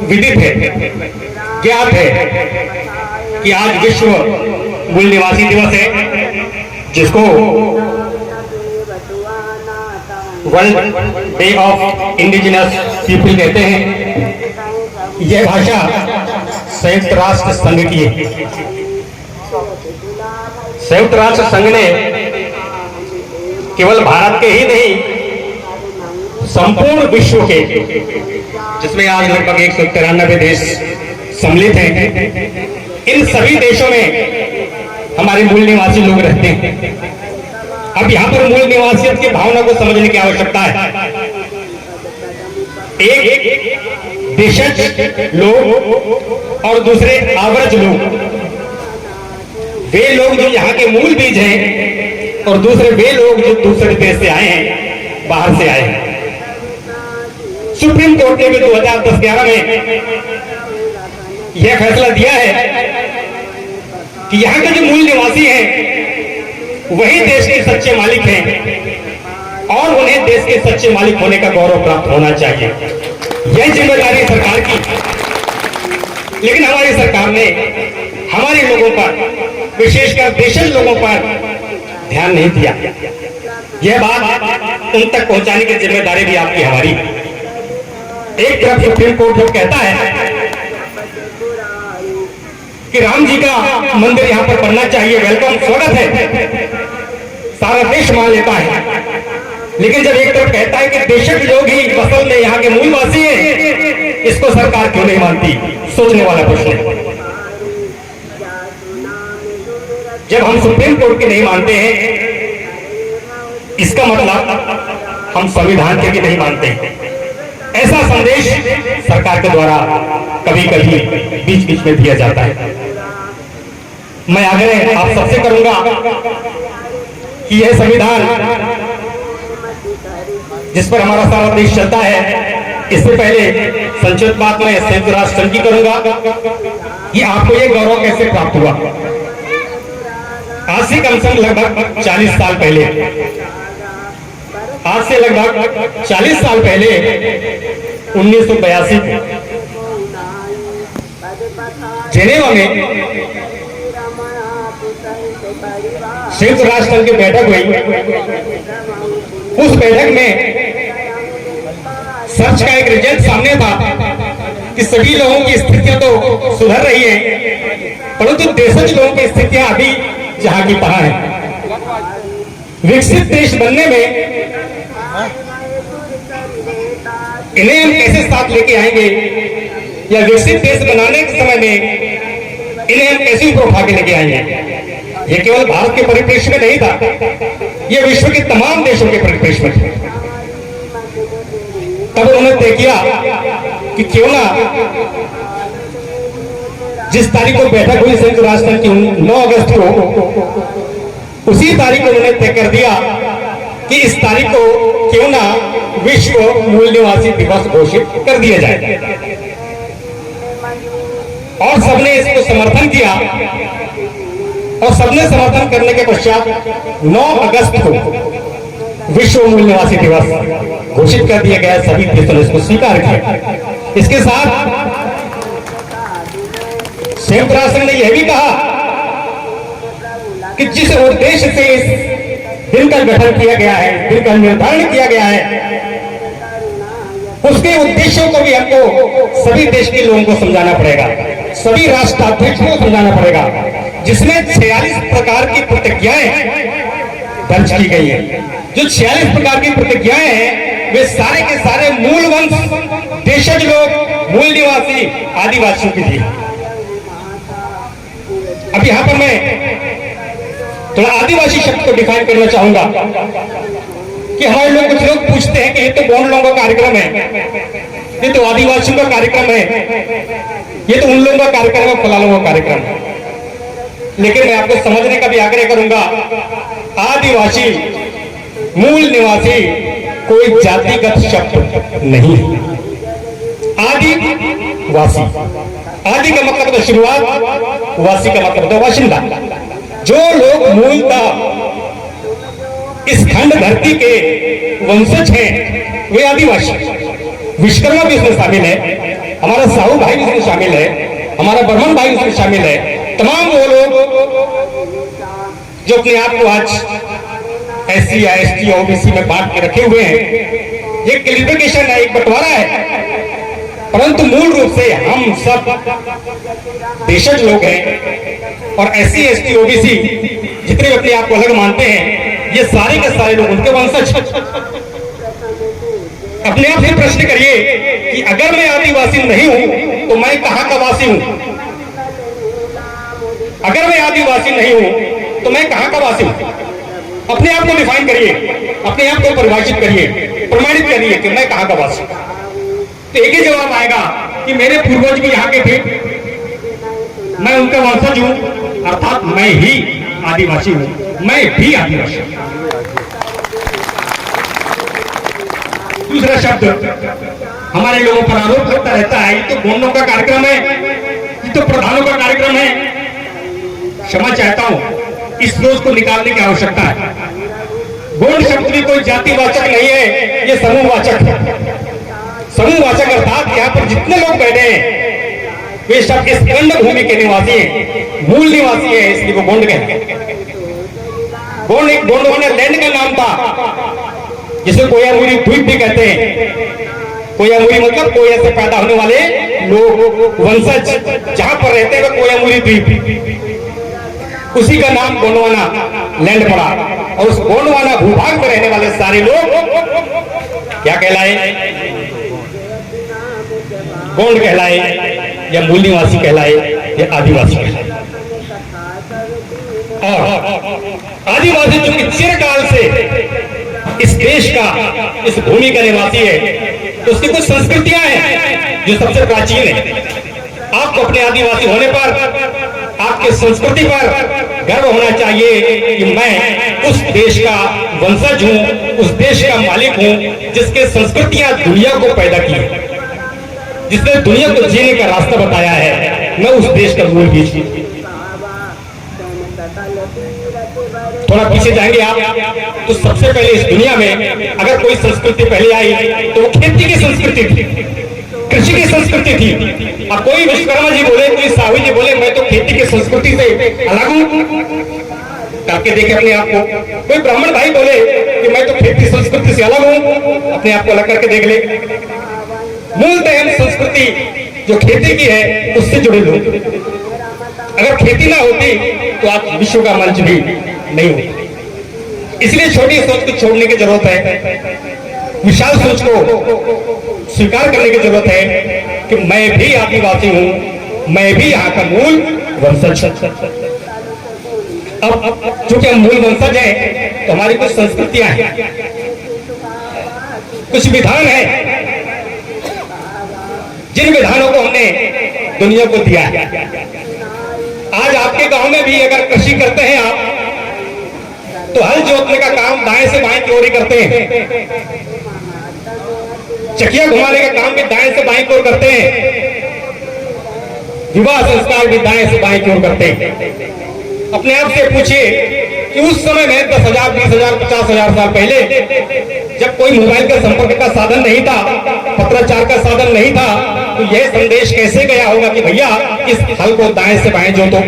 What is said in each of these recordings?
विदित है, ज्ञात है कि आज विश्व मूल निवासी दिवस है, जिसको world day of indigenous people कहते हैं। यह भाषा संयुक्त राष्ट्र संघ की है। संयुक्त राष्ट्र संघ ने केवल भारत के ही नहीं, संपूर्ण विश्व के, जिसमें आज लगभग 193 देश सम्मिलित हैं, इन सभी देशों में हमारे मूल निवासी लोग रहते हैं। अब यहाँ पर मूल निवासियत की भावना को समझने की आवश्यकता है। एक देशज लोग और दूसरे आव्रज लोग, वे लोग जो यहाँ के मूल बीज हैं, और दूसरे वे लोग जो दूसरे देश से आए हैं, बाहर से आए हैं। सुप्रीम कोर्ट ने भी 2010-11 में यह फैसला दिया है कि यहाँ के जो मूल निवासी हैं वही देश के सच्चे मालिक हैं और उन्हें देश के सच्चे मालिक होने का गौरव प्राप्त होना चाहिए। यह जिम्मेदारी सरकार की, लेकिन हमारी सरकार ने हमारे लोगों पर, विशेषकर देशज लोगों पर ध्यान नहीं दिया। यह बात उन तक पहुंचाने की जिम्मेदारी भी आपकी, हमारी। एक तरफ सुप्रीम कोर्ट जो कहता है कि राम जी का मंदिर यहाँ पर बनना चाहिए, वेलकम, स्वागत है, सारा देश मान लेता है, लेकिन जब एक तरफ कहता है कि देशज लोग ही असल में यहाँ के मूलवासी हैं, इसको सरकार क्यों नहीं मानती? सोचने वाला प्रश्न है। जब हम सुप्रीम कोर्ट के नहीं मानते हैं, इसका मतलब हम संविधान के भी नहीं मानते। ऐसा संदेश सरकार के द्वारा कभी कभी बीच बीच में दिया जाता है। मैं आग्रह आप सबसे करूंगा कि यह संविधान जिस पर हमारा सारा देश चलता है, इससे पहले संक्षिप्त बात मैं संयुक्त राष्ट्र संघ की करूंगा कि आपको यह गौरव कैसे प्राप्त हुआ। आज से कम से कम लगभग 40 साल पहले, आज से लगभग 40 साल पहले 1982 जेनेवा में संयुक्त राष्ट्र संघ की बैठक हुई। उस बैठक में सर्च का एक रिजल्ट सामने था कि सभी लोगों की स्थितियां तो सुधर रही है, परंतु देशज लोगों की स्थितियां अभी जहां की तहां है। विकसित देश बनने में इन्हें हम कैसे साथ लेके आएंगे, या विकसित देश बनाने के समय में इन्हें हम कैसे ऊपर उठा के लेके आएंगे? ये केवल भारत के परिप्रेक्ष्य में नहीं था, ये विश्व के तमाम देशों के परिप्रेक्ष्य में था। तब उन्होंने तय किया कि क्यों ना जिस तारीख को बैठक हुई संयुक्त राष्ट्र की 9 अगस्त को, उसी तारीख को उन्होंने तय कर दिया कि इस तारीख को क्यों ना विश्व मूल निवासी दिवस घोषित कर दिया जाए। और सबने इसको समर्थन किया, और सबने समर्थन करने के पश्चात 9 अगस्त को विश्व मूल निवासी दिवस घोषित कर दिया गया। सभी देशों ने इसको स्वीकार किया। इसके साथ संयुक्त राष्ट्र ने यह भी कहा कि जिस उद्देश्य से इस दिन का गठन किया गया है, दिन का निर्धारण किया गया है, उसके उद्देश्यों को भी हमको सभी देश के लोगों को समझाना पड़ेगा, सभी राष्ट्राध्यक्षों को समझाना पड़ेगा, जिसमें 46 प्रकार की प्रतिज्ञाएं दर्ज की गई है। जो 46 प्रकार की प्रतिज्ञाएं हैं, वे सारे के सारे मूल वंश, देशज लोग, मूल निवासी, आदिवासियों की थी। अब यहां पर मैं थोड़ा आदिवासी शब्द को डिफाइन करना चाहूंगा कि हमारे लोग, कुछ लोग पूछते हैं कि ये तो गौंड लोगों का कार्यक्रम है, ये तो आदिवासियों का कार्यक्रम है, ये तो उन लोगों का कार्यक्रम है, फला लोगों का कार्यक्रम है। लेकिन मैं आपको समझने का भी आग्रह करूंगा, आदिवासी, मूल निवासी कोई जातिगत शब्द नहीं है। आदिवासी, आदि का मतलब तो शुरुआत, वासी का मतलब तो बाशिंदा। जो लोग मूलतः इस खंड धरती के वंशज हैं, वे आदिवासी। विश्वकर्मा भी इसमें शामिल है। हमारा साहू भाई भी इसमें शामिल है, हमारा बर्मन भाई इसमें शामिल है, तमाम वो लोग जो अपने आप को आज एससी या एसटी ओबीसी में बांट के रखे हुए हैं। ये क्लिफिकेशन है, एक बंटवारा है, परंतु मूल रूप से हम सब देशज लोग हैं और एससी एसटी ओबीसी जितने भी अपने आप को अलग मानते हैं, ये सारे के सारे लोग उनके वंशज। अपने आप से प्रश्न करिए कि अगर मैं आदिवासी नहीं हूं तो मैं कहां का वासी हूं? अगर मैं आदिवासी नहीं हूं तो मैं कहां का वासी हूं? अपने आप को डिफाइन करिए, अपने आप को परिभाषित करिए, प्रमाणित करिए कि मैं कहां का वासी हूं। तो एक ही जवाब आएगा कि मेरे पूर्वज भी यहाँ के थे, मैं उनका वंशज हूं, अर्थात मैं ही आदिवासी हूं, मैं भी आदिवासी हूं। दूसरा शब्द हमारे लोगों पर आरोप होता रहता है, ये तो गोंडों का कार्यक्रम है, ये तो प्रधानों का कार्यक्रम है। क्षमा चाहता हूं, इस रोज को निकालने की आवश्यकता है। गोंड शब्द भी कोई जातिवाचक नहीं है, ये समूहवाचक है। समूहवाचक अर्थात यहाँ पर जितने लोग बैठे हैं वे सब इस खंड भूमि के निवासी हैं, मूल निवासी है, इसलिए वो गोंड कहते हैं। गोंड एक गोंडवाना लैंड का नाम था, जिसे कोयामुरी द्वीप भी कहते हैं। कोयामुरी मतलब कोया से पैदा होने वाले लोग, वंशज जहां पर रहते हैं वो कोयामुरी द्वीप, उसी का नाम गोंडवाना लैंड पड़ा। और उस गोंडवाना भूभाग में रहने वाले सारे लोग क्या कहलाए? गोंड कहलाए, या मूल निवासी कहलाए, या आदिवासी कहलाए। और आदिवासी चूंकि चिरकाल से इस देश का, इस भूमि का निवासी है, तो उसकी कुछ संस्कृतियां हैं जो सबसे प्राचीन है। आपको अपने आदिवासी होने पर, आपके संस्कृति पर गर्व होना चाहिए कि मैं उस देश का वंशज हूं, उस देश का मालिक हूं जिसके संस्कृतियां दुनिया को पैदा की, जिसने दुनिया को जीने का रास्ता बताया है। मैं उस देश का मूल बीज हूं। थोड़ा पीछे जाएंगे आप तो सबसे पहले इस दुनिया में अगर कोई संस्कृति पहले आई तो वो खेती की संस्कृति थी, कृषि की संस्कृति थी। अब कोई विश्वकर्मा जी बोले, कोई साहू जी बोले मैं तो खेती की संस्कृति से अलग हूं, करके देखे अपने आप को। कोई ब्राह्मण भाई बोले कि मैं तो खेती संस्कृति से अलग हूं, अपने आप को अलग करके देख ले। मूलतः हम संस्कृति जो खेती की है उससे जुड़े लोग। अगर खेती ना होती तो आज विश्व का मंच भी नहीं होता। इसलिए छोटी सोच को छोड़ने की जरूरत है, विशाल सोच को स्वीकार करने की जरूरत है कि मैं भी आदिवासी हूं, मैं भी यहाँ का मूल वंशज। अब चूंकि हम मूल वंशज हैं तो हमारी कुछ संस्कृतियां हैं, कुछ विधान हैं, जिन विधानों को हमने दुनिया को दिया है। आज आपके गांव में भी अगर कृषि करते हैं आप, तो हल जोतने का काम दाएं से बाएं की ओर ही करते हैं, चकिया घुमाने का काम भी दाएं से बाएं की ओर करते हैं, विवाह संस्कार भी दाएं से बाएं की ओर करते हैं। अपने आप से पूछिए कि उस समय में 10,000, 20,000, 50,000 साल पहले जब कोई मोबाइल का संपर्क का साधन नहीं था, पत्राचार का साधन नहीं था, तो यह संदेश कैसे गया होगा कि भैया इस हल को दाएं से बाएं जोतो,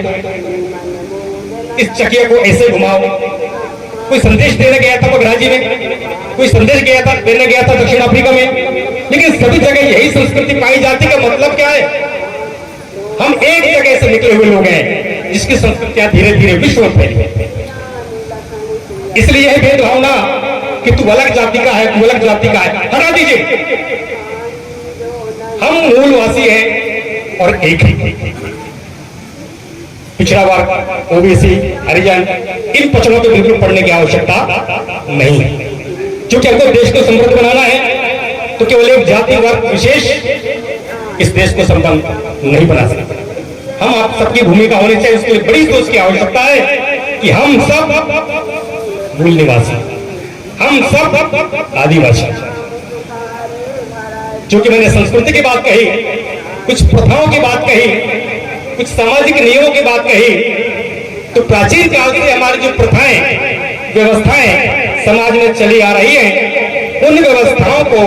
इस चकिया को ऐसे घुमाओ। कोई संदेश देने गया था बघराजी में, कोई संदेश देने गया था दक्षिण अफ्रीका में, लेकिन सभी जगह यही संस्कृति पाई जाती। का मतलब क्या है? हम एक जगह से निकले हुए लोग हैं जिसकी संस्कृतियां धीरे धीरे विश्व में फैली। इसलिए यह भेदभाव ना कि तू अलग जाति का है, तू अलग जाति का है, हटा दीजिए। हम मूलवासी हैं और एक ही। पिछड़ा वर्ग, ओबीसी, हरिजन, इन पछड़ों को बिल्कुल पढ़ने की आवश्यकता नहीं है। क्योंकि हमको देश को समृद्ध बनाना है तो केवल एक जाति वर्ग विशेष इस देश को संपन्न नहीं बना सकते। हम आप सबकी भूमिका होनी चाहिए। उसके लिए बड़ी सोच की आवश्यकता है कि हम सब मूल निवासी, हम सब आदिवासी। क्योंकि मैंने संस्कृति की बात कही, कुछ प्रथाओं की बात कही, कुछ सामाजिक नियमों की बात कही, तो प्राचीन काल से हमारी जो प्रथाएं, व्यवस्थाएं समाज में चली आ रही हैं, उन व्यवस्थाओं को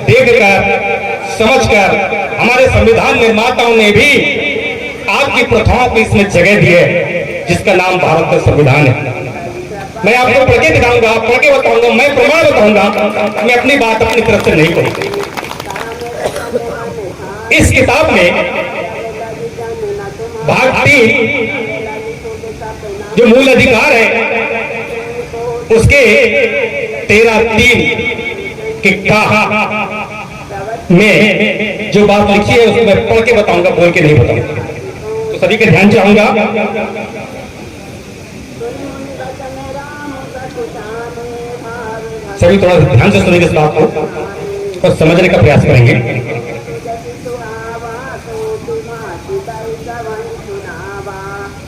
देखकर, समझकर हमारे संविधान निर्माताओं ने भी आपकी प्रथाओं को इसमें जगह दी है, जिसका नाम भारत का संविधान है। मैं आपको पढ़ के दिखाऊंगा, पढ़ के बताऊंगा, मैं प्रमाण बताऊंगा, मैं अपनी बात अपनी तरफ से नहीं करूंगा। इस किताब में भाग 3 जो मूल अधिकार है उसके 13(3) के कहा में जो बात लिखी है उसको मैं पढ़ के बताऊंगा, बोल के नहीं बताऊंगा। तो सभी का ध्यान चाहूंगा। सभी थोड़ा ध्यान से सुनेंगे इस बात को और समझने का प्रयास करेंगे।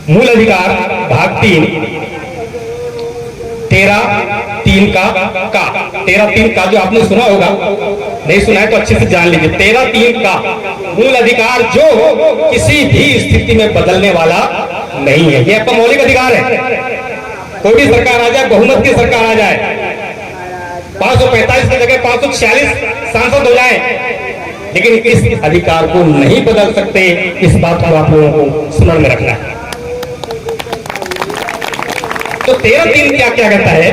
मूल अधिकार भाग 3 13(3) का 13(3) का जो आपने सुना होगा, नहीं सुना है तो अच्छे से जान लीजिए। 13(3) का मूल अधिकार जो किसी भी स्थिति में बदलने वाला नहीं है। यह आपका मौलिक अधिकार है। कोई भी सरकार आ जाए, बहुमत की सरकार आ जाए, 545 की जगह 546 सांसद हो जाए, लेकिन इस अधिकार को नहीं बदल सकते। इस बात को आप लोगों को स्मरण में रखना है। तो 13(3) क्या क्या कहता है?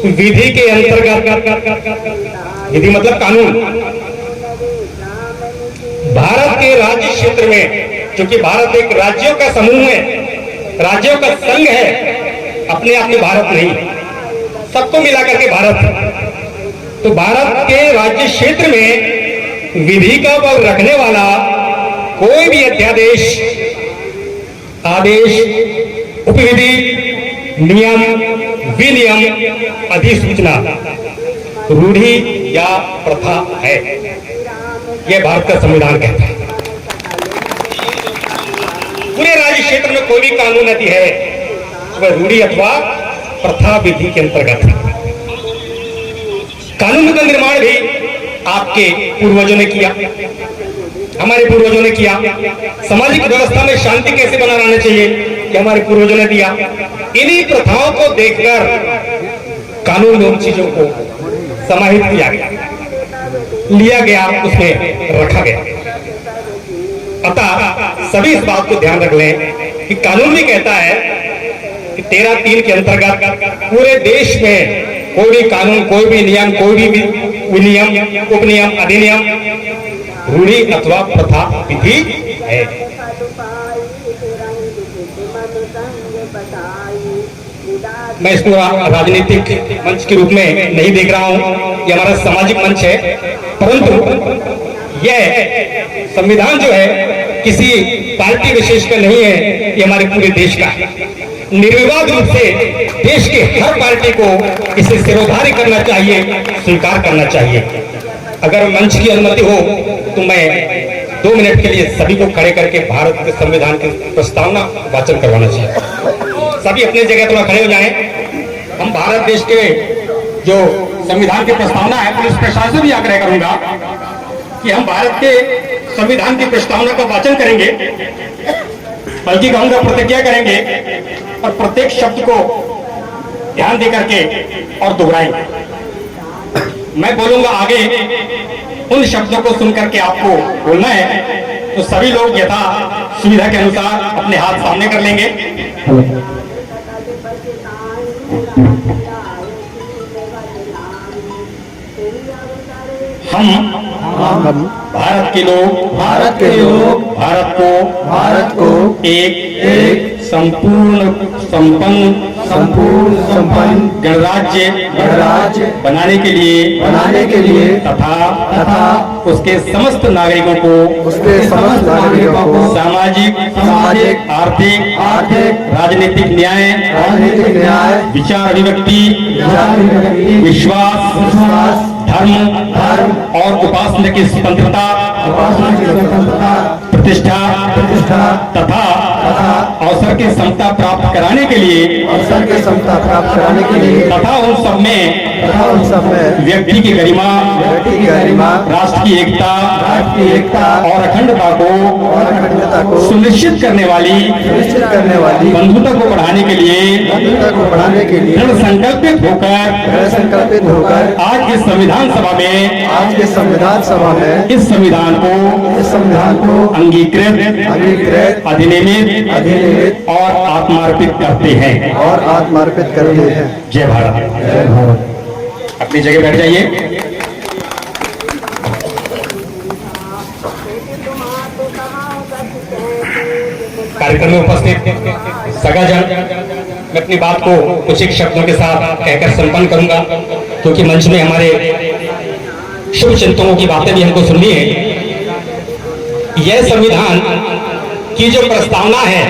विधि के अंतर्गत, विधि मतलब कानून, भारत के राज्य क्षेत्र में, क्योंकि भारत एक राज्यों का समूह है, राज्यों का संघ है, अपने आप में भारत नहीं, सबको मिलाकर के भारत। तो भारत के राज्य क्षेत्र में विधि का बल रखने वाला कोई भी अध्यादेश, आदेश, उपविधि, नियम, विनियम, अधिसूचना, रूढ़ि या प्रथा है, यह भारत का संविधान कहता है। पूरे राज्य क्षेत्र में कोई भी कानून यदि है वह रूढ़ि अथवा प्रथा विधि के अंतर्गत है। कानून का निर्माण भी आपके पूर्वजों ने किया, हमारे पूर्वजों ने किया। सामाजिक व्यवस्था में शांति कैसे बना रहना चाहिए, ये हमारे पूर्वजों ने दिया। इन्हीं प्रथाओं को देखकर कानून में उन चीजों को समाहित किया गया, लिया गया, उसमें रखा गया। अतः सभी इस बात को ध्यान रख लें कि कानून भी कहता है कि 13(3) के अंतर्गत पूरे देश में कोई भी कानून, कोई भी नियम, कोई भी विनियम, उपनियम, अधिनियम, रूढ़ि अथवा प्रथा विधि है। मैं इसको राजनीतिक मंच के रूप में नहीं देख रहा हूं, यह हमारा सामाजिक मंच है, परंतु यह संविधान जो है किसी पार्टी विशेष का नहीं है, ये हमारे पूरे देश का है। निर्विवाद रूप से देश के हर पार्टी को इसे सिरोधार्य करना चाहिए, स्वीकार करना चाहिए। अगर मंच की अनुमति हो तो मैं 2 मिनट के लिए सभी को खड़े करके भारत के संविधान की प्रस्तावना वाचन करवाना चाहिए। सभी अपने जगह थोड़ा खड़े हो जाएं। हम भारत देश के जो संविधान की प्रस्तावना है, पुलिस प्रशासन से भी आग्रह करूंगा कि हम भारत के संविधान की प्रस्तावना का वाचन करेंगे, बल्कि कहूंगा प्रतिज्ञा करेंगे और प्रत्येक शब्द को ध्यान दे करके और दोहराएंगे। मैं बोलूंगा आगे, उन शब्दों को सुनकर के आपको बोलना है। तो सभी लोग यथा सुविधा के अनुसार अपने हाथ सामने कर लेंगे। हम भारत के लोग भारत को एक संपूर्ण संपन्न गणराज्य बनाने के लिए तथा उसके समस्त नागरिकों को सामाजिक आर्थिक राजनीतिक न्याय विचार अभिव्यक्ति विश्वास धर्म और उपासना की स्वतंत्रता प्रतिष्ठा तथा अवसर की समता प्राप्त कराने के लिए तथा उन सब में व्यक्ति की गरिमा, राष्ट्र की एकता और अखंडता को सुनिश्चित करने वाली बंधुता को बढ़ाने के लिए दृढ़ संकल्पित होकर आज के संविधान सभा में इस संविधान को अंगीकृत, अधिनियमित और आत्मार्पित करते हैं। जय भारत। अपनी जगह बैठ जाइए। कार्यक्रम में उपस्थित सगाजन, मैं अपनी बात को कुछ एक शब्दों के साथ कहकर संपन्न करूंगा, क्योंकि मंच में हमारे शुभ चिंतकों की बातें भी हमको सुननी है। यह संविधान की जो प्रस्तावना है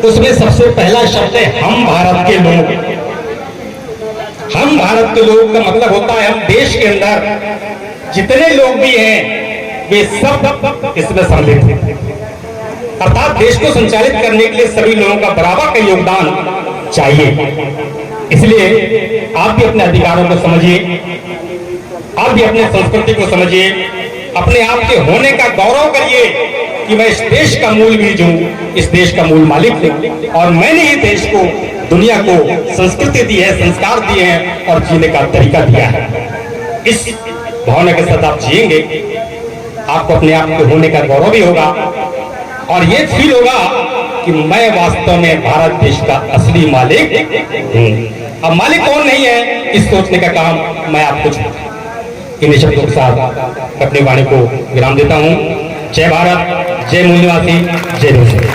उसमें सबसे पहला शब्द है हम भारत के लोग। हम भारत के लोग का मतलब होता है हम देश के अंदर जितने लोग भी हैं वे सब इसमें सम्मिलित हैं, अर्थात देश को संचालित करने के लिए सभी लोगों का बराबर का योगदान चाहिए। इसलिए आप भी अपने अधिकारों को समझिए, आप भी अपने संस्कृति को समझिए, अपने आप के होने का गौरव करिए कि मैं इस देश का मूल बीज हूं, इस देश का मूल मालिक हूं और मैंने ही देश को, दुनिया को संस्कृति दी है, संस्कार दिए हैं और जीने का तरीका दिया है। इस भावना के साथ आप जिएंगे, आपको अपने आप के होने का गौरव भी होगा और ये फील होगा कि मैं वास्तव में भारत देश का असली मालिक हूं। अब मालिक कौन नहीं है इस सोचने का काम मैं आपको इन्हीं शब्दों के साथ अपनी वाणी को विराम देता हूं। जय भारत, जय मूल निवासी, जय दोस्त।